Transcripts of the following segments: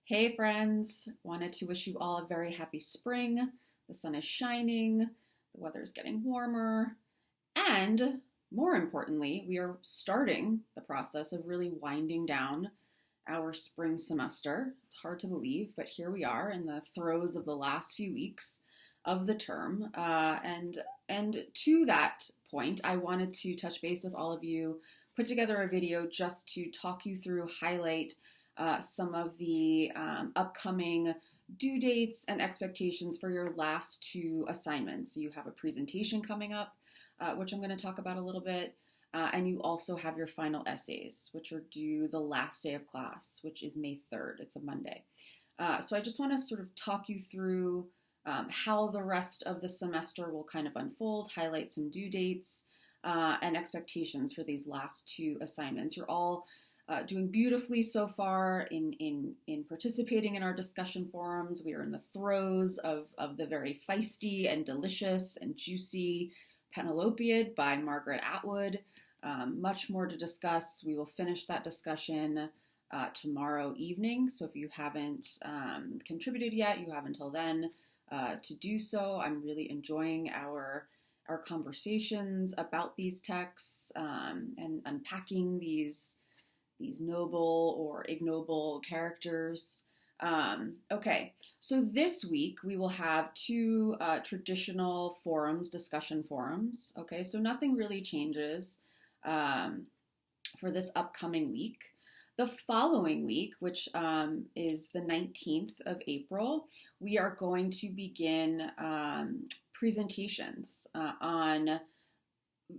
Hey friends, wanted to wish you all a very happy spring. The sun is shining, the weather is getting warmer, and more importantly, we are starting the process of really winding down our spring semester. It's hard to believe, but here we are in the throes of the last few weeks of the term. And to that point, I wanted to touch base with all of you, put together a video just to talk you through, highlight some of the upcoming due dates and expectations for your last two assignments. So you have a presentation coming up, which I'm going to talk about a little bit. And you also have your final essays, which are due the last day of class, which is May 3rd. It's a Monday. So I just want to sort of talk you through how the rest of the semester will kind of unfold, highlight some due dates and expectations for these last two assignments. You're all doing beautifully so far in participating in our discussion forums. We are in the throes of the very feisty and delicious and juicy Penelopiad by Margaret Atwood. Much more to discuss. We will finish that discussion tomorrow evening. So if you haven't contributed yet, you have until then to do so. I'm really enjoying our conversations about these texts and unpacking these noble or ignoble characters. Okay, so this week we will have two traditional forums, discussion forums. Okay, so nothing really changes for this upcoming week. The following week, which is the 19th of April, we are going to begin presentations on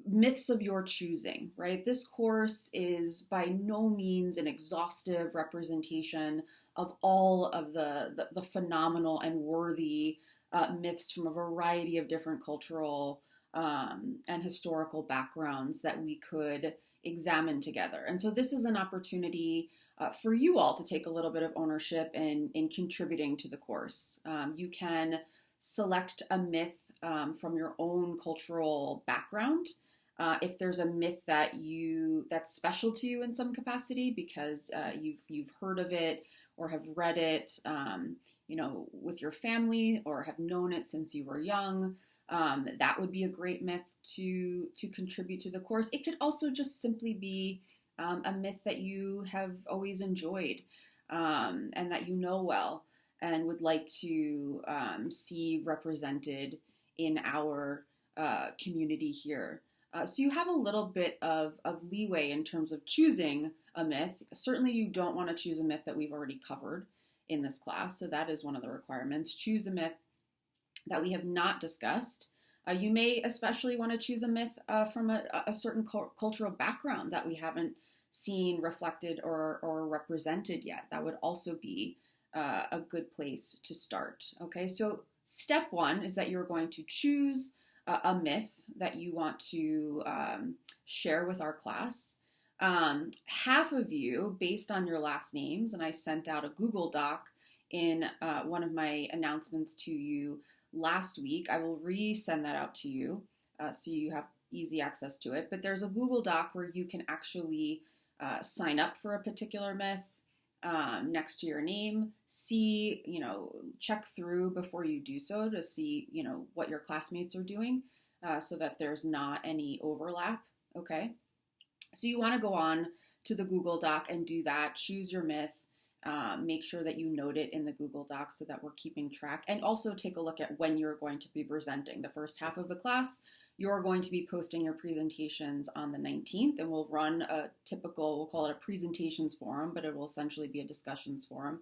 myths of your choosing, right? This course is by no means an exhaustive representation of all of the phenomenal and worthy myths from a variety of different cultural and historical backgrounds that we could examine together. And so this is an opportunity for you all to take a little bit of ownership in contributing to the course. You can select a myth from your own cultural background. If there's a myth that's special to you in some capacity because you've heard of it or have read it, with your family or have known it since you were young, that would be a great myth to contribute to the course. It could also just simply be a myth that you have always enjoyed and that you know well and would like to see represented in our community here. So you have a little bit of leeway in terms of choosing a myth. Certainly you don't want to choose a myth that we've already covered in this class, so that is one of the requirements. Choose a myth that we have not discussed. You may especially want to choose a myth from a certain cultural background that we haven't seen reflected or represented yet. That would also be a good place to start. Okay, so step one is that you're going to choose a myth that you want to share with our class. Half of you, based on your last names, and I sent out a Google Doc in one of my announcements to you last week. I will resend that out to you so you have easy access to it. But there's a Google Doc where you can actually sign up for a particular myth next to your name, check through before you do so to see, what your classmates are doing so that there's not any overlap, okay? So you want to go on to the Google Doc and do that, choose your myth, make sure that you note it in the Google Doc so that we're keeping track, and also take a look at when you're going to be presenting. The first half of the class, you're going to be posting your presentations on the 19th, and we'll run a typical, we'll call it a presentations forum, but it will essentially be a discussions forum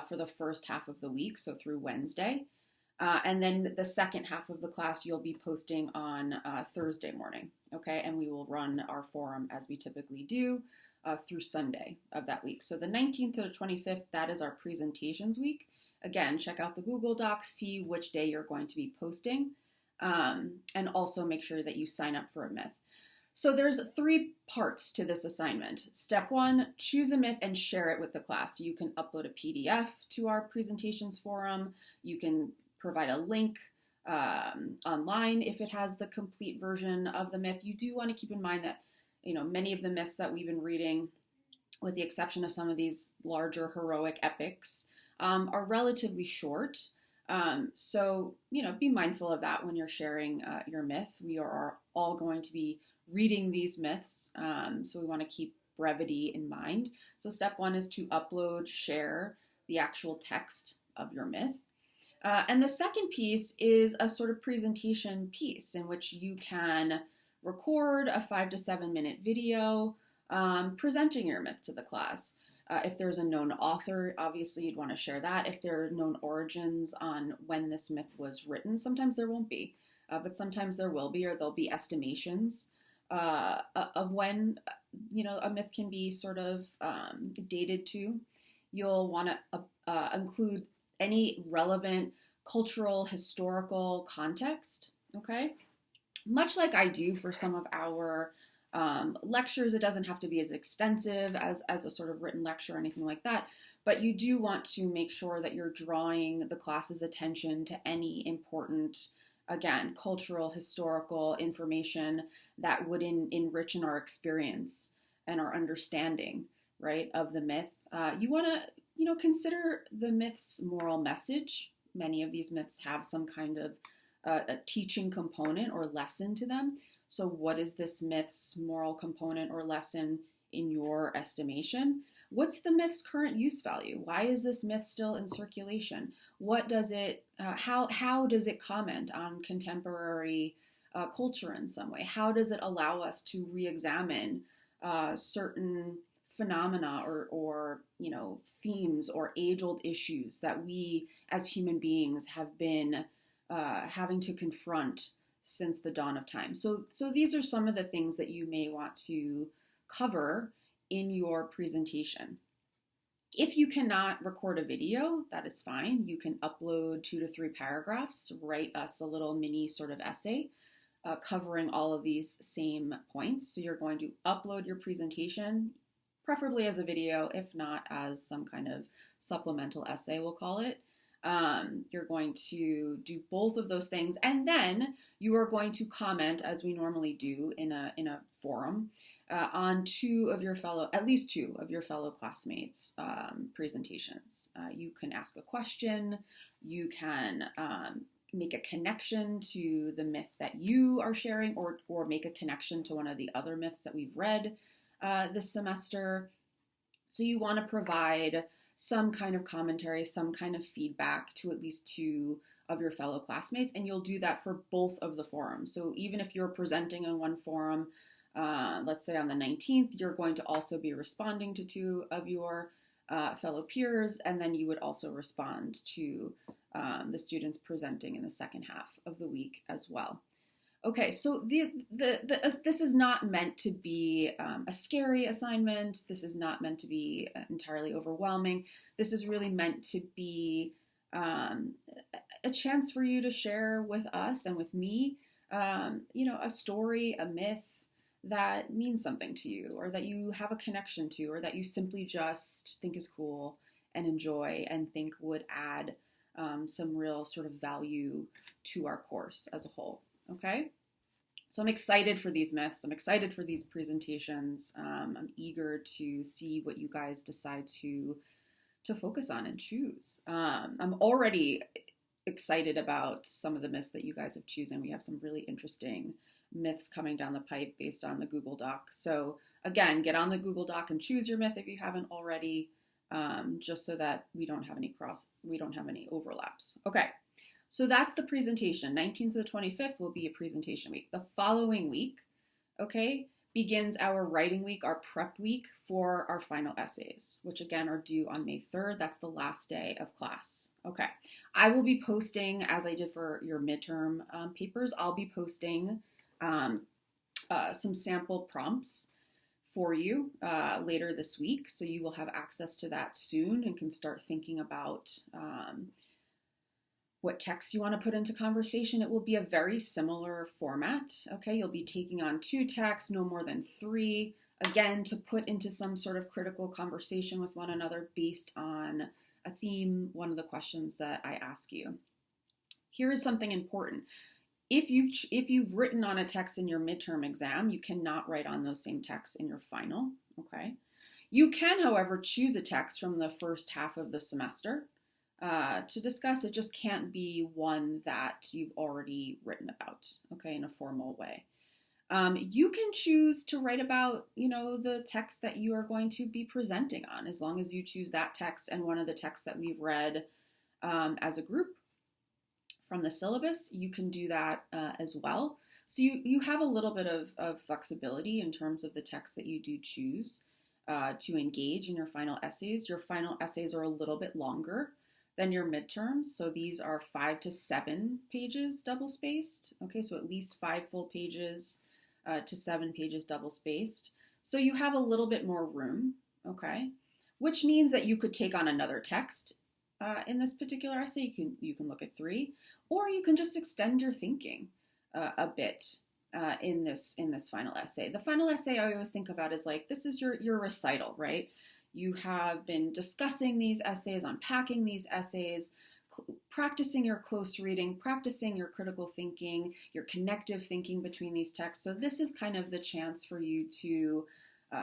for the first half of the week, so through Wednesday. And then the second half of the class, you'll be posting on Thursday morning, okay? And we will run our forum as we typically do through Sunday of that week. So the 19th to the 25th, that is our presentations week. Again, check out the Google Docs, see which day you're going to be posting. And also make sure that you sign up for a myth. So there's 3 parts to this assignment. Step 1, choose a myth and share it with the class. You can upload a PDF to our presentations forum. You can provide a link online if it has the complete version of the myth. You do want to keep in mind that, many of the myths that we've been reading with the exception of some of these larger heroic epics, are relatively short. So, be mindful of that when you're sharing your myth. We are all going to be reading these myths, so we want to keep brevity in mind. So, step one is to upload, share the actual text of your myth. And the second piece is a sort of presentation piece in which you can record a 5 to 7 minute video presenting your myth to the class. If there's a known author, obviously you'd want to share that. If there are known origins on when this myth was written, sometimes there won't be, but sometimes there will be, or there'll be estimations of when a myth can be sort of dated to. You'll want to include any relevant cultural, historical context. Okay, much like I do for some of our lectures. It doesn't have to be as extensive as a sort of written lecture or anything like that, but you do want to make sure that you're drawing the class's attention to any important, again, cultural, historical information that would enrich in our experience and our understanding, right, of the myth. You want to, consider the myth's moral message. Many of these myths have some kind of a teaching component or lesson to them. So what is this myth's moral component or lesson in your estimation? What's the myth's current use value? Why is this myth still in circulation? What does it, how does it comment on contemporary culture in some way? How does it allow us to re-examine certain phenomena or themes or age-old issues that we as human beings have been having to confront since the dawn of time? So these are some of the things that you may want to cover in your presentation. If you cannot record a video, that is fine. You can upload 2 to 3 paragraphs, write us a little mini sort of essay covering all of these same points. So you're going to upload your presentation, preferably as a video, if not as some kind of supplemental essay, we'll call it. You're going to do both of those things, and then you are going to comment, as we normally do in a forum, on at least two of your fellow classmates' presentations. You can ask a question. You can make a connection to the myth that you are sharing, or make a connection to one of the other myths that we've read this semester. So you want to provide some kind of commentary, some kind of feedback to at least 2 of your fellow classmates, and you'll do that for both of the forums. So even if you're presenting in one forum, let's say on the 19th, you're going to also be responding to 2 of your fellow peers, and then you would also respond to the students presenting in the second half of the week as well. Okay, so this is not meant to be a scary assignment. This is not meant to be entirely overwhelming. This is really meant to be a chance for you to share with us and with me, a story, a myth that means something to you, or that you have a connection to, or that you simply just think is cool and enjoy and think would add some real sort of value to our course as a whole. Okay, so I'm excited for these myths. I'm excited for these presentations. I'm eager to see what you guys decide to focus on and choose. I'm already excited about some of the myths that you guys have chosen. We have some really interesting myths coming down the pipe based on the Google Doc. So again, get on the Google Doc and choose your myth if you haven't already, just so that we don't have any overlaps. Okay. So that's the presentation. 19th to the 25th will be a presentation week. The following week, okay, begins our writing week, our prep week for our final essays, which again are due on May 3rd. That's the last day of class. Okay. I will be posting, as I did for your midterm papers, I'll be posting some sample prompts for you later this week. So you will have access to that soon and can start thinking about what text you want to put into conversation. It will be a very similar format. Okay, you'll be taking on 2 texts, no more than 3, again, to put into some sort of critical conversation with one another based on a theme, one of the questions that I ask you. Here is something important. If you've written on a text in your midterm exam, you cannot write on those same texts in your final, okay? You can, however, choose a text from the first half of the semester to discuss. It just can't be one that you've already written about, okay, in a formal way. You can choose to write about, the text that you are going to be presenting on, as long as you choose that text and one of the texts that we've read as a group from the syllabus. You can do that as well. So you have a little bit of flexibility in terms of the text that you do choose to engage in your final essays. Your final essays are a little bit longer than your midterms. So these are 5 to 7 pages double spaced. Okay, so at least 5 full pages to 7 pages double spaced. So you have a little bit more room, okay? Which means that you could take on another text in this particular essay. You can look at 3, or you can just extend your thinking a bit in this final essay. The final essay I always think about is like, this is your recital, right? You have been discussing these essays, unpacking these essays, practicing your close reading, practicing your critical thinking, your connective thinking between these texts. So this is kind of the chance for you to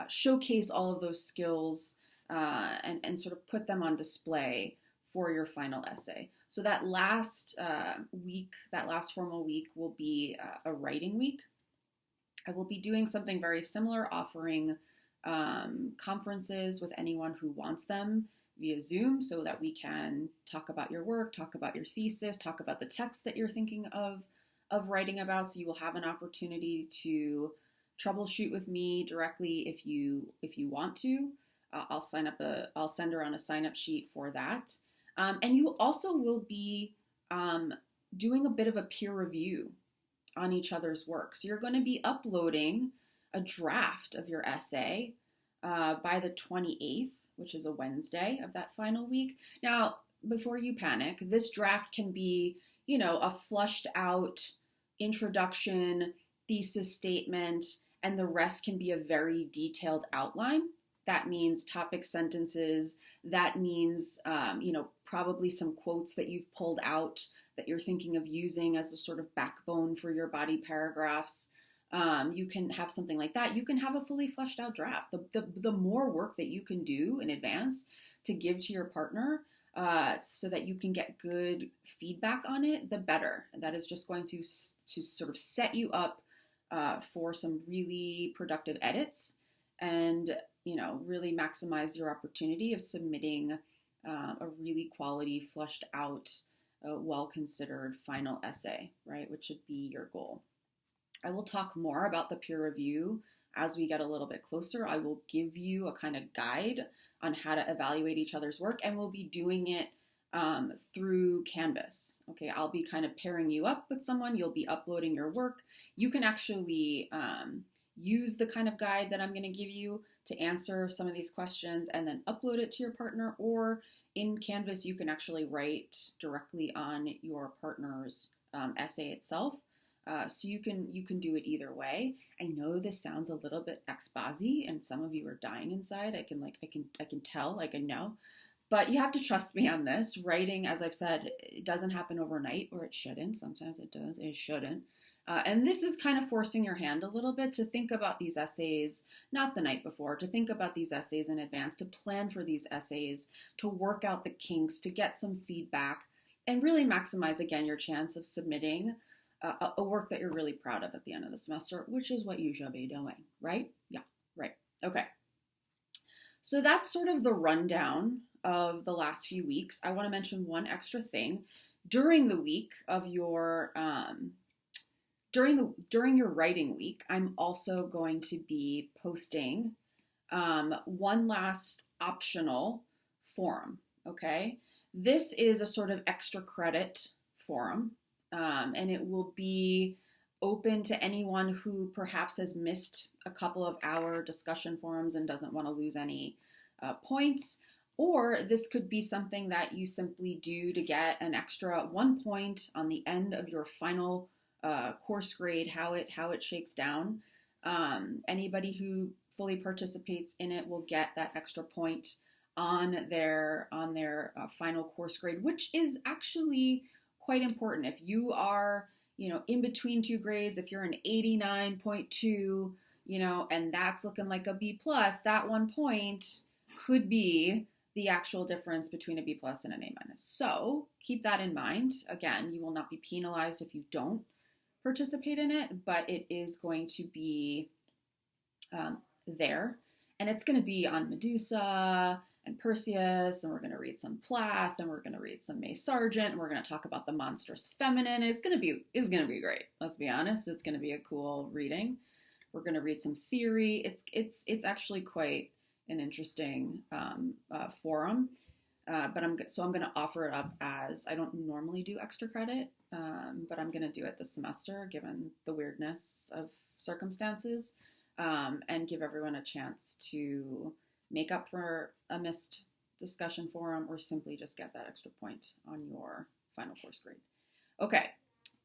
showcase all of those skills and sort of put them on display for your final essay. So that last week, that last formal week will be a writing week. I will be doing something very similar, offering conferences with anyone who wants them via Zoom, so that we can talk about your work, talk about your thesis, talk about the text that you're thinking of writing about. So you will have an opportunity to troubleshoot with me directly if you want to. I'll send around a sign up sheet for that. And you also will be doing a bit of a peer review on each other's work. So you're going to be uploading a draft of your essay by the 28th, which is a Wednesday of that final week. Now, before you panic, this draft can be, a flushed out introduction, thesis statement, and the rest can be a very detailed outline. That means topic sentences. That means, probably some quotes that you've pulled out that you're thinking of using as a sort of backbone for your body paragraphs. You can have something like that. You can have a fully fleshed out draft. The more work that you can do in advance to give to your partner so that you can get good feedback on it, the better. And that is just going to sort of set you up for some really productive edits and, really maximize your opportunity of submitting a really quality, fleshed out, well-considered final essay, right? Which should be your goal. I will talk more about the peer review as we get a little bit closer. I will give you a kind of guide on how to evaluate each other's work, and we'll be doing it through Canvas. Okay, I'll be kind of pairing you up with someone. You'll be uploading your work. You can actually use the kind of guide that I'm going to give you to answer some of these questions and then upload it to your partner, or in Canvas, you can actually write directly on your partner's essay itself. So you can do it either way. I know this sounds a little bit exposy, and some of you are dying inside. I can tell, I know, but you have to trust me on this. Writing, as I've said, it doesn't happen overnight, or it shouldn't. Sometimes it does, it shouldn't. And this is kind of forcing your hand a little bit to think about these essays, not the night before, to think about these essays in advance, to plan for these essays, to work out the kinks, to get some feedback, and really maximize, again, your chance of submitting a work that you're really proud of at the end of the semester, which is what you should be doing, right? Yeah, right. Okay. So that's sort of the rundown of the last few weeks. I want to mention one extra thing. During the week of your during your writing week, I'm also going to be posting one last optional forum. Okay, this is a sort of extra credit forum. And it will be open to anyone who perhaps has missed a couple of our discussion forums and doesn't want to lose any points. Or this could be something that you simply do to get an extra 1 point on the end of your final course grade, how it shakes down. Anybody who fully participates in it will get that extra point on their final course grade, which is actually quite important. If you are, in between 2 grades, if you're an 89.2, and that's looking like a B plus. That 1 point could be the actual difference between a B plus and an A minus. So keep that in mind. Again, you will not be penalized if you don't participate in it, but it is going to be there. And it's going to be on Medusa and Perseus, and we're going to read some Plath, and we're going to read some May Sargent, and we're going to talk about the monstrous feminine. It's going to be great. Let's be honest. It's going to be a cool reading. We're going to read some theory. It's actually quite an interesting forum. But I'm going to offer it up as, I don't normally do extra credit, but I'm going to do it this semester given the weirdness of circumstances, and give everyone a chance to make up for a missed discussion forum or simply just get that extra point on your final course grade. Okay,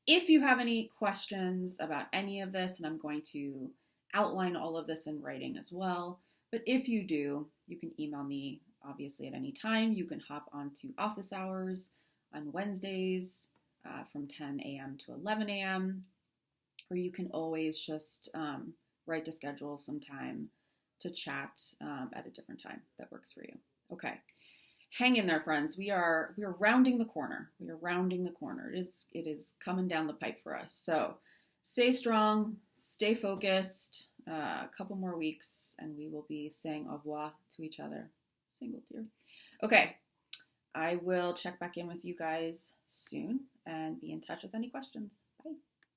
if you have any questions about any of this, and I'm going to outline all of this in writing as well, but if you do, you can email me obviously at any time. You can hop onto office hours on Wednesdays from 10 a.m. to 11 a.m., or you can always just write to schedule some time to chat at a different time that works for you. Okay. Hang in there, friends. We are rounding the corner. We are rounding the corner. It is coming down the pipe for us. So stay strong, stay focused. A couple more weeks, and we will be saying au revoir to each other. Single tear. Okay. I will check back in with you guys soon and be in touch with any questions. Bye.